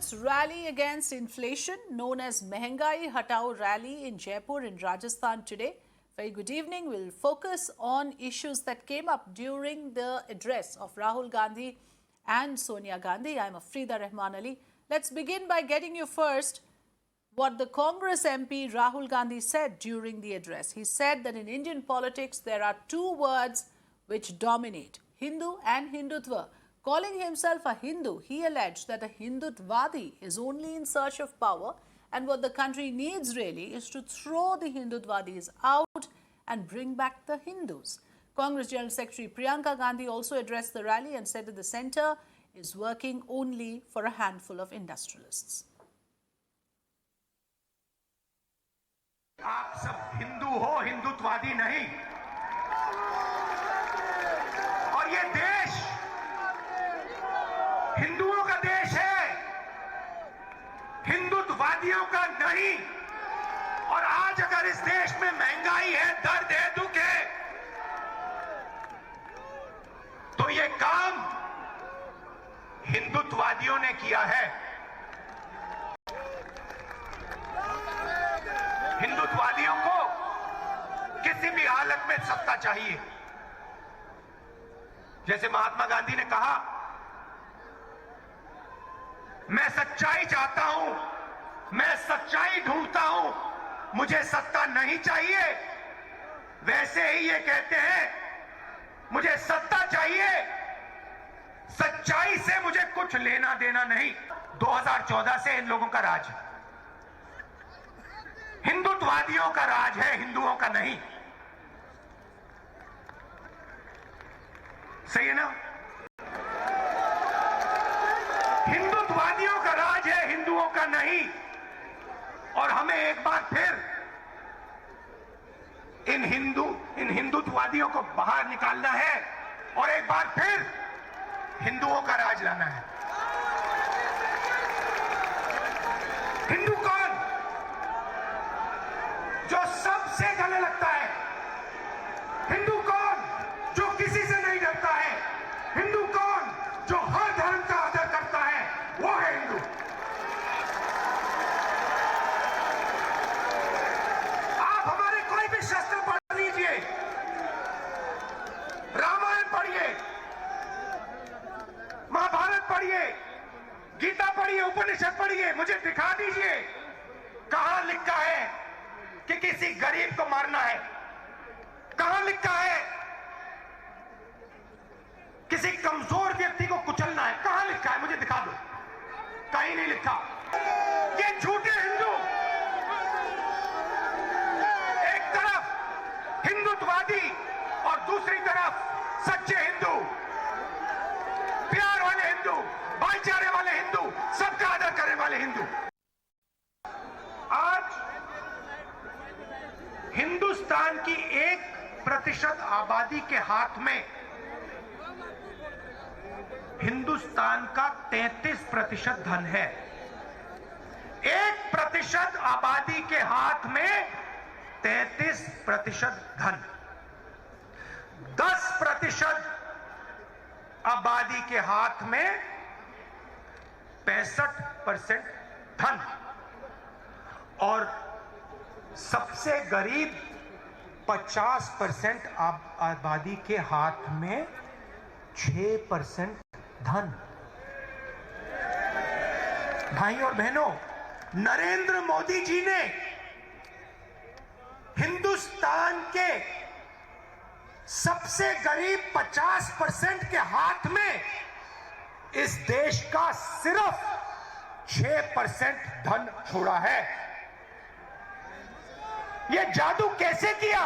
its rally against inflation known as Mehengai Hatao Rally in Jaipur in Rajasthan today. Very good evening. We'll focus on issues that came up during the address of Rahul Gandhi and Sonia Gandhi. I'm Afrida Rahman Ali. Let's begin by getting you first what the Congress MP Rahul Gandhi said during the address. He said that in Indian politics there are two words which dominate, Hindu and Hindutva. Calling himself a Hindu, he alleged that a Hindutvadi is only in search of power, and what the country needs really is to throw the Hindutvadis out and bring back the Hindus. Congress General Secretary Priyanka Gandhi also addressed the rally and said that the centre is working only for a handful of industrialists. आप सब हिंदू हो, हिंदुत्ववादी नहीं। और ये देश हिंदुओं का देश है, हिंदुत्ववादियों का नहीं। और आज अगर इस देश में महंगाई है, दर्द है, दुख है, तो ये काम हिंदुत्ववादियों ने किया है। हिंदुत्ववादियों को किसी भी हालत में सत्ता चाहिए। जैसे महात्मा गांधी ने कहा, मैं सच्चाई चाहता हूं, मैं सच्चाई ढूंढता हूं, मुझे सत्ता नहीं चाहिए। वैसे ही ये कहते हैं, मुझे सत्ता चाहिए, सच्चाई से मुझे कुछ लेना देना नहीं। 2014 से इन लोगों का राज है, हिंदुत्ववादियों का राज है, हिंदुओं का नहीं। सही है ना? हिंदुत्ववादियों का राज है, हिंदुओं का नहीं। और हमें एक बार फिर इन हिंदुत्ववादियों को बाहर निकालना है और एक बार फिर हिंदुओं का राज लाना है। हिंदू कौन? जो सबसे गले लगता है। हिंदू कौन? जो किसी से नहीं डरता है। हिंदू कौन? जो हर धर्म का आदर करता है, वो है हिंदू। आप हमारे कोई भी शास्त्र पढ़ लीजिए, रामायण पढ़िए, महाभारत पढ़िए, गीता पढ़िए, उपनिषद पढ़िए, मुझे दिखा दीजिए कहां लिखा है कि किसी गरीब को मारना है। कहां लिखा है किसी कमजोर व्यक्ति को कुचलना है? कहां लिखा है? मुझे दिखा दो। कहीं नहीं लिखा। ये झूठे हिंदू, एक तरफ हिंदुत्ववादी और दूसरी तरफ सच्चे हिंदू, प्यार वाले हिंदू, भाईचारे वाले हिंदू, सबका आदर करने वाले हिंदू। आज हिंदुस्तान की 1% आबादी के हाथ में हिंदुस्तान का 33% धन है। 1% आबादी के हाथ में 33% धन, 10% आबादी के हाथ में 65% धन, और सबसे गरीब 50% आबादी के हाथ में 6% धन। भाई और बहनों, नरेंद्र मोदी जी ने हिंदुस्तान के सबसे गरीब 50% के हाथ में इस देश का सिर्फ 6% धन छोड़ा है। यह जादू कैसे किया?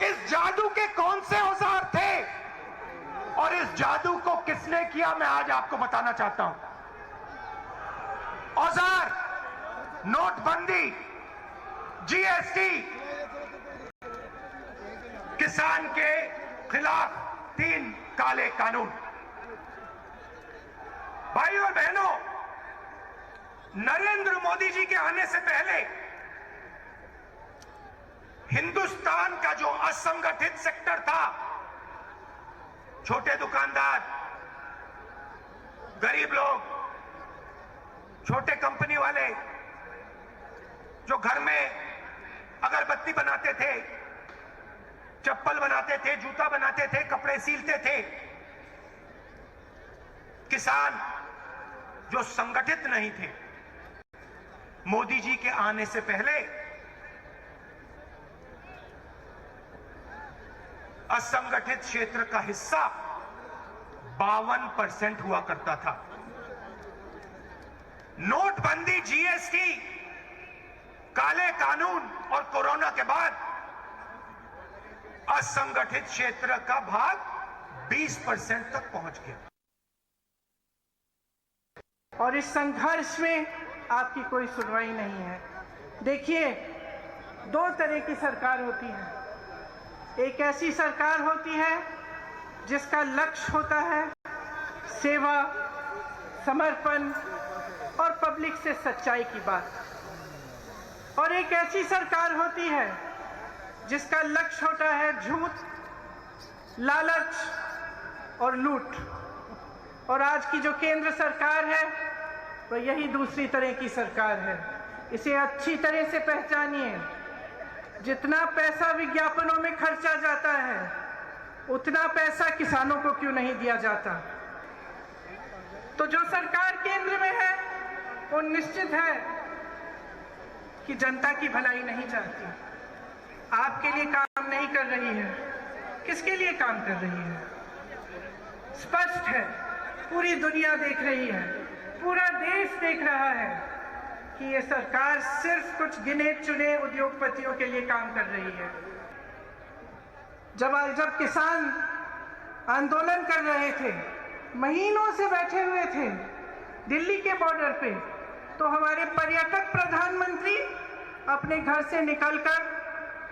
इस जादू के कौन से औजार थे और इस जादू को किसने किया, मैं आज आपको बताना चाहता हूं। औजार नोटबंदी, जीएसटी, किसान के खिलाफ 3 काले कानून। भाइयों और बहनों, नरेंद्र मोदी जी के आने से पहले हिंदुस्तान का जो असंगठित सेक्टर था, छोटे दुकानदार, गरीब लोग, छोटे कंपनी वाले जो घर में अगरबत्ती बनाते थे, चप्पल बनाते थे, जूता बनाते थे, कपड़े सीलते थे, किसान जो संगठित नहीं थे, मोदी जी के आने से पहले असंगठित क्षेत्र का हिस्सा 52% हुआ करता था। नोटबंदी, जीएसटी, काले कानून और कोरोना के बाद असंगठित क्षेत्र का भाग 20% तक पहुंच गया। और इस संघर्ष में आपकी कोई सुनवाई नहीं है। देखिए, दो तरह की सरकार होती है। एक ऐसी सरकार होती है जिसका लक्ष्य होता है सेवा, समर्पण और पब्लिक से सच्चाई की बात, और एक ऐसी सरकार होती है जिसका लक्ष्य होता है झूठ, लालच और लूट। और आज की जो केंद्र सरकार है वह यही दूसरी तरह की सरकार है। इसे अच्छी तरह से पहचानिए। जितना पैसा विज्ञापनों में खर्चा जाता है, उतना पैसा किसानों को क्यों नहीं दिया जाता? तो जो सरकार केंद्र में है वो निश्चित है कि जनता की भलाई नहीं चाहती, आपके लिए काम नहीं कर रही है। किसके लिए काम कर रही है? स्पष्ट है, पूरी दुनिया देख रही है, पूरा देश देख रहा है कि ये सरकार सिर्फ कुछ गिने चुने उद्योगपतियों के लिए काम कर रही है। जब किसान आंदोलन कर रहे थे, महीनों से बैठे हुए थे दिल्ली के बॉर्डर पे, तो हमारे पर्यटक प्रधानमंत्री अपने घर से निकलकर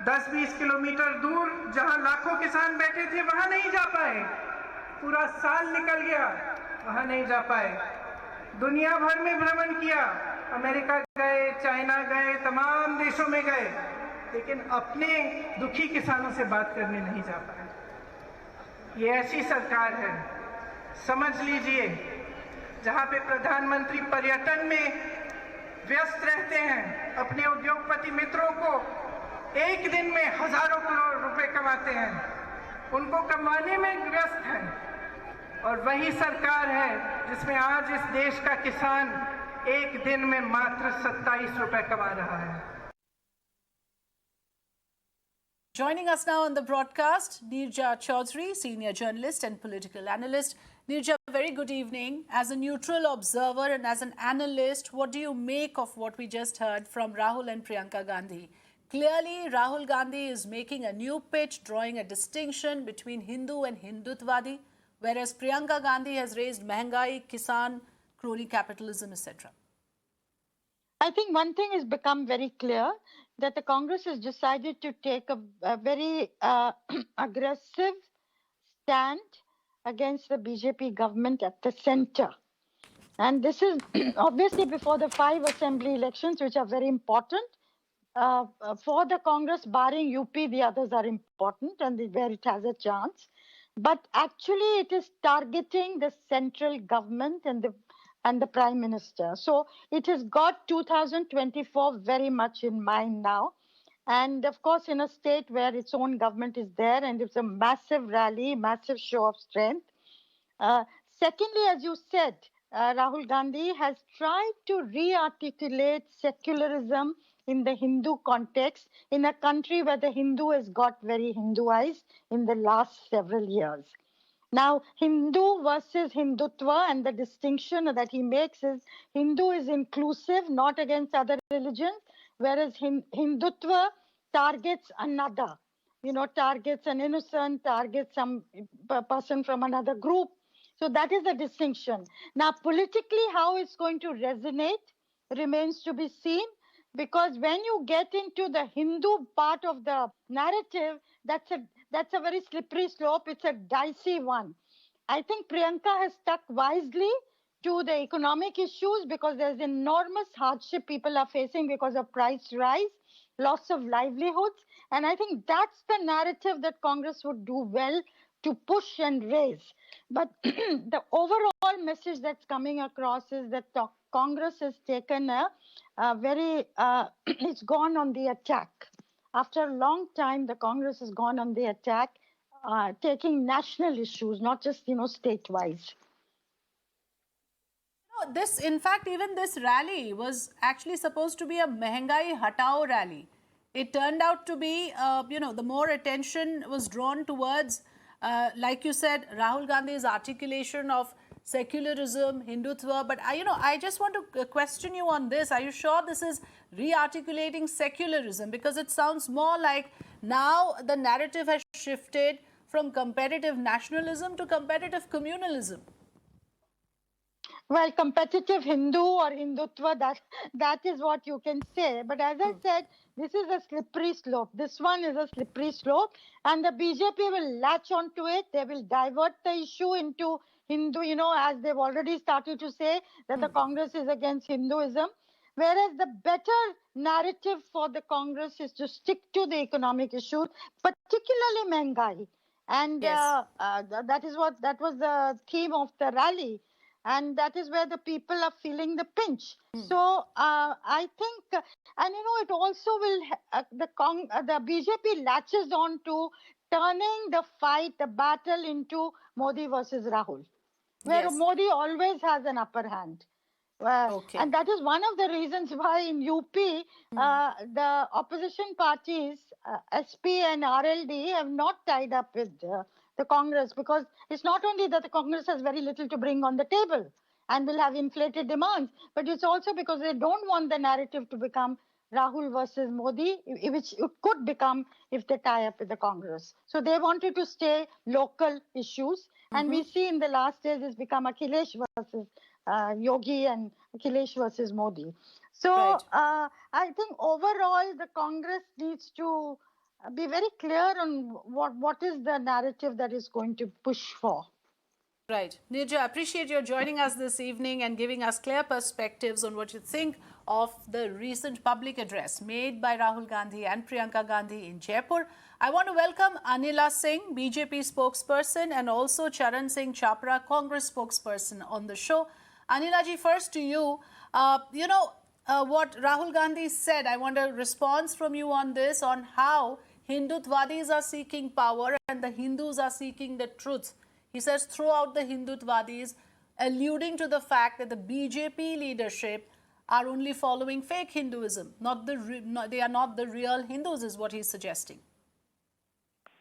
10-20 किलोमीटर दूर जहां लाखों किसान बैठे थे वहां नहीं जा पाए। पूरा साल निकल गया, वहां नहीं जा पाए। दुनिया भर में भ्रमण किया, अमेरिका गए, चाइना गए, तमाम देशों में गए, लेकिन अपने दुखी किसानों से बात करने नहीं जा पाए। ये ऐसी सरकार है, समझ लीजिए, जहां पे प्रधानमंत्री पर्यटन में व्यस्त रहते हैं, अपने उद्योगपति मित्रों को एक दिन में हजारों करोड़ रुपए कमाते हैं, उनको कमाने में व्यस्त हैं। और वही सरकार है जिसमें आज इस देश का किसान एक दिन में मात्र 27 रुपए कमा रहा है। Joining us now on the broadcast, Neerja Chaudhary, senior journalist and political analyst. Neerja, very good evening. As a neutral observer and as an analyst, what do you make of what we just heard from Rahul and Priyanka Gandhi? Clearly, Rahul Gandhi is making a new pitch, drawing a distinction between Hindu and Hindutvadi, whereas Priyanka Gandhi has raised Mehengai, Kisan, crony capitalism, etc. I think one thing has become very clear, that the Congress has decided to take a very aggressive stand against the BJP government at the center. And this is obviously before the 5 assembly elections, which are very important. For the Congress, barring UP, the others are important and where it has a chance. But actually, it is targeting the central government and the Prime Minister. So it has got 2024 very much in mind now. And of course, in a state where its own government is there and it's a massive rally, massive show of strength. Secondly, as you said, Rahul Gandhi has tried to re-articulate secularism in the Hindu context in a country where the Hindu has got very Hinduized in the last several years. Now, Hindu versus Hindutva, and the distinction that he makes is Hindu is inclusive, not against other religions, whereas Hindutva targets another, targets an innocent, targets some person from another group. So that is the distinction. Now, politically, how it's going to resonate remains to be seen, because when you get into the Hindu part of the narrative, that's a very slippery slope. It's a dicey one. I think Priyanka has stuck wisely to the economic issues, because there's enormous hardship people are facing because of price rise, loss of livelihoods. And I think that's the narrative that Congress would do well to push and raise. But the overall message that's coming across is that the Congress has taken a very, it's gone on the attack. After a long time, the Congress has gone on the attack, taking national issues, not just, state-wise. No, this, in fact, even this rally was actually supposed to be a Mehengai Hatao rally. It turned out to be, the more attention was drawn towards, like you said, Rahul Gandhi's articulation of secularism, Hindutva. But I just want to question you on this. Are you sure this is re-articulating secularism? Because it sounds more like now the narrative has shifted from competitive nationalism to competitive communalism. Well, competitive Hindu or Hindutva, that is what you can say. But as I said, this is a slippery slope. This one is a slippery slope, and the BJP will latch onto it. They will divert the issue into Hindu, as they've already started to say that the Congress is against Hinduism. Whereas the better narrative for the Congress is to stick to the economic issues, particularly Mehengai. And Yes. that was the theme of the rally. And that is where the people are feeling the pinch. So I think, and it also will the BJP latches on to turning the fight, the battle into Modi versus Rahul, where Yes. Modi always has an upper hand. Okay. And that is one of the reasons why in UP, the opposition parties, SP and RLD, have not tied up with the Congress, because it's not only that the Congress has very little to bring on the table and will have inflated demands, but it's also because they don't want the narrative to become Rahul versus Modi, which it could become if they tie up with the Congress. So they wanted to stay local issues. And we see in the last days it's become Akhilesh versus Yogi and Akhilesh versus Modi. So Right. I think overall the Congress needs to be very clear on what is the narrative that is going to push for. Right. Nirja, I appreciate your joining us this evening and giving us clear perspectives on what you think of the recent public address made by Rahul Gandhi and Priyanka Gandhi in Jaipur. I want to welcome Anila Singh, BJP spokesperson, and also Charan Singh Chapra, Congress spokesperson on the show. Anila ji, first to you. What Rahul Gandhi said, I want a response from you on this, on how Hindutwadis are seeking power and the Hindus are seeking the truth. He says throughout the Hindutwadis, alluding to the fact that the BJP leadership are only following fake Hinduism. They are not the real Hindus, is what he's suggesting.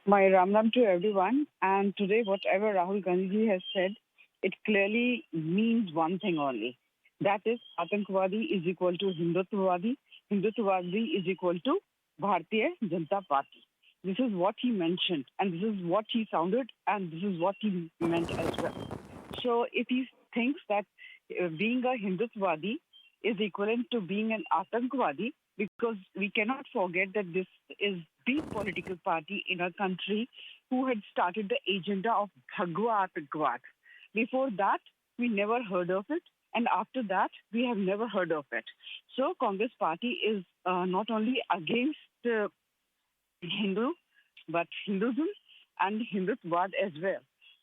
My Ram to everyone. And today, whatever Rahul Gandhi has said, it clearly means one thing only. That is, Atankwadi is equal to Hindutwadi. Hindutwadi is equal to Bharatiya Janata Party. This is what he mentioned, and this is what he sounded, and this is what he meant as well. So if he thinks that being a Hindutwadi is equivalent to being an Atankwadi, because we cannot forget that this is the political party in our country who had started the agenda of Bhagwa Atangwad. Before that, we never heard of it. And after that, we have never heard of it. So Congress party is not only against Hindu, but Hinduism and Hindutvad as well.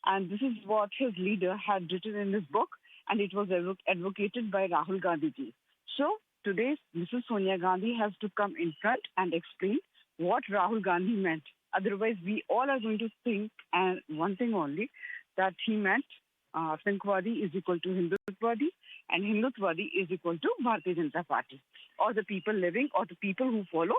And this is what his leader had written in his book, and it was advocated by Rahul Gandhi ji. So today, Mrs. Sonia Gandhi has to come in front and explain what Rahul Gandhi meant. Otherwise, we all are going to think one thing only, that he meant Atankwadi is equal to Hindutwadi and Hindutwadi is equal to Bharatiya Janata Party, or the people living, or the people who follow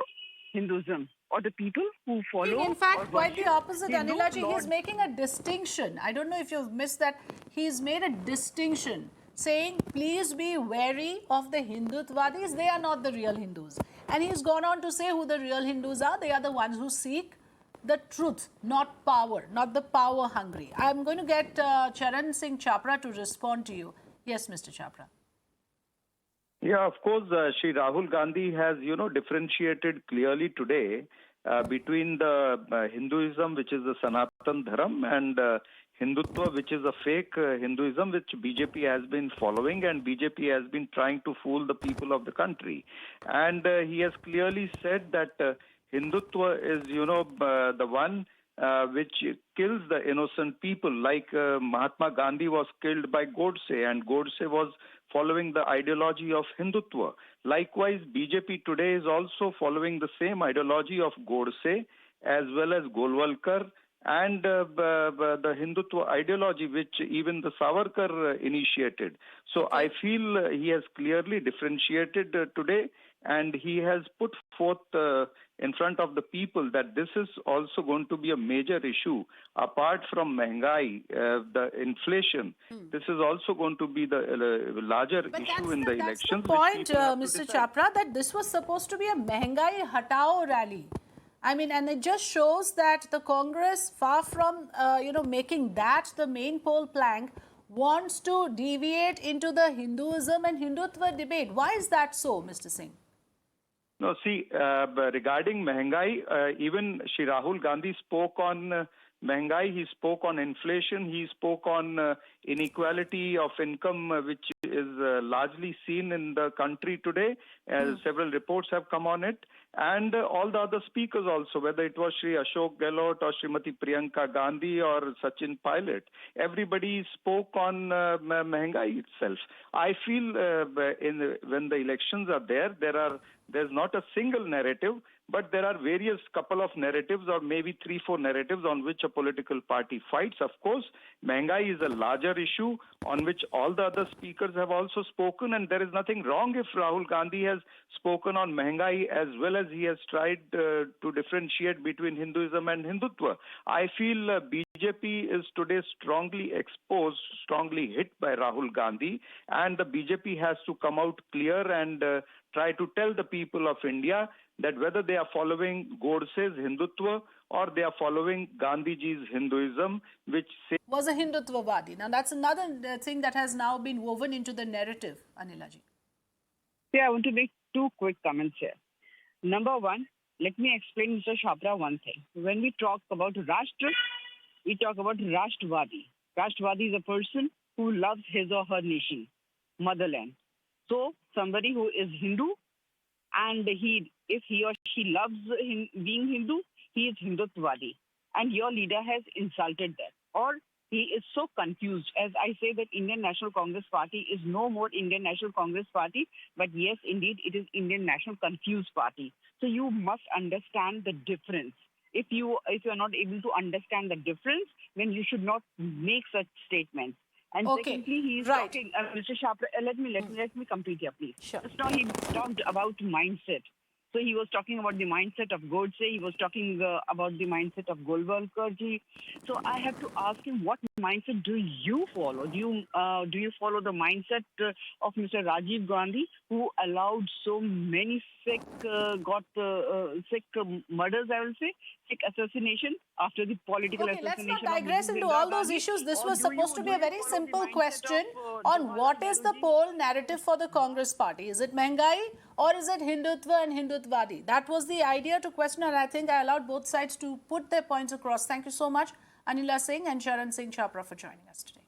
Hinduism, or the people who follow. In fact, quite the opposite, Anilaji. He's making a distinction. I don't know if you've missed that. He's made a distinction, saying, please be wary of the Hindutwadis. They are not the real Hindus. And he's gone on to say who the real Hindus are. They are the ones who seek the truth, not power, not the power hungry. I'm going to get Charan Singh Chapra to respond to you. Yes, Mr. Chapra. Yeah, of course, Shri Rahul Gandhi has, differentiated clearly today between the Hinduism, which is the Sanatan Dharam, and Hindutva, which is a fake Hinduism, which BJP has been following, and BJP has been trying to fool the people of the country. And he has clearly said that Hindutva is, the one which kills the innocent people, like Mahatma Gandhi was killed by Godse, and Godse was following the ideology of Hindutva. Likewise, BJP today is also following the same ideology of Godse as well as Golwalkar and the Hindutva ideology, which even the Savarkar initiated. So I feel he has clearly differentiated today, and he has put forth in front of the people that this is also going to be a major issue. Apart from Mehengai, the inflation, this is also going to be the larger But issue in the that's elections. the point, which people have to Mr. decide. Chapra, that this was supposed to be a Mehengai Hatao rally. I mean, and it just shows that the Congress, far from making that the main poll plank, wants to deviate into the Hinduism and Hindutva debate. Why is that so, Mr. Singh? No, see, regarding Mehengai, even Shri Rahul Gandhi spoke on Mehengai, he spoke on inflation, he spoke on inequality of income, which is largely seen in the country today. Several reports have come on it. And all the other speakers also, whether it was Shri Ashok Gehlot or Srimati Priyanka Gandhi or Sachin Pilot, everybody spoke on Mehengai itself. I feel when the elections are there's not a single narrative, but there are various couple of narratives, or maybe 3-4 narratives on which a political party fights. Of course, Mehengai is a larger issue on which all the other speakers have also spoken, and there is nothing wrong if Rahul Gandhi has spoken on Mehengai as well as he has tried to differentiate between Hinduism and Hindutva. I feel BJP is today strongly exposed, strongly hit by Rahul Gandhi, and the BJP has to come out clear and try to tell the people of India that whether they are following Godse's Hindutva or they are following Gandhiji's Hinduism, which Was a Hindutvavadi. Now, that's another thing that has now been woven into the narrative, Anilaji. Yeah, I want to make 2 quick comments here. Number one, let me explain, Mr. Chapra, one thing. When we talk about Rashtra, we talk about Rashtvadi. Rashtvadi is a person who loves his or her nation, motherland. So somebody who is Hindu, and if he or she loves being Hindu, he is Hindutvadi. And your leader has insulted that. Or he is so confused. As I say that Indian National Congress Party is no more Indian National Congress Party, but yes, indeed, it is Indian National Confused Party. So you must understand the difference. If you are not able to understand the difference, then you should not make such statements. And secondly, he is talking, Mr. Chapra, let me complete here, please. Sure. Just now he talked about mindset. So he was talking about the mindset of Godse. He was talking about the mindset of Golwalkar ji. So I have to ask him, what mindset do you follow? Do you follow the mindset of Mr. Rajiv Gandhi, who allowed so many Sikh murders, I will say, Sikh assassination after the political assassination? Let's not digress into all those issues. This was supposed to be a very simple question on what is the poll narrative for the Congress party. Is it Mehengai or is it Hindutva and Hindutvadi? That was the idea to question, and I think I allowed both sides to put their points across. Thank you so much, Anila Singh and Sharan Singh Chapra, for joining us today.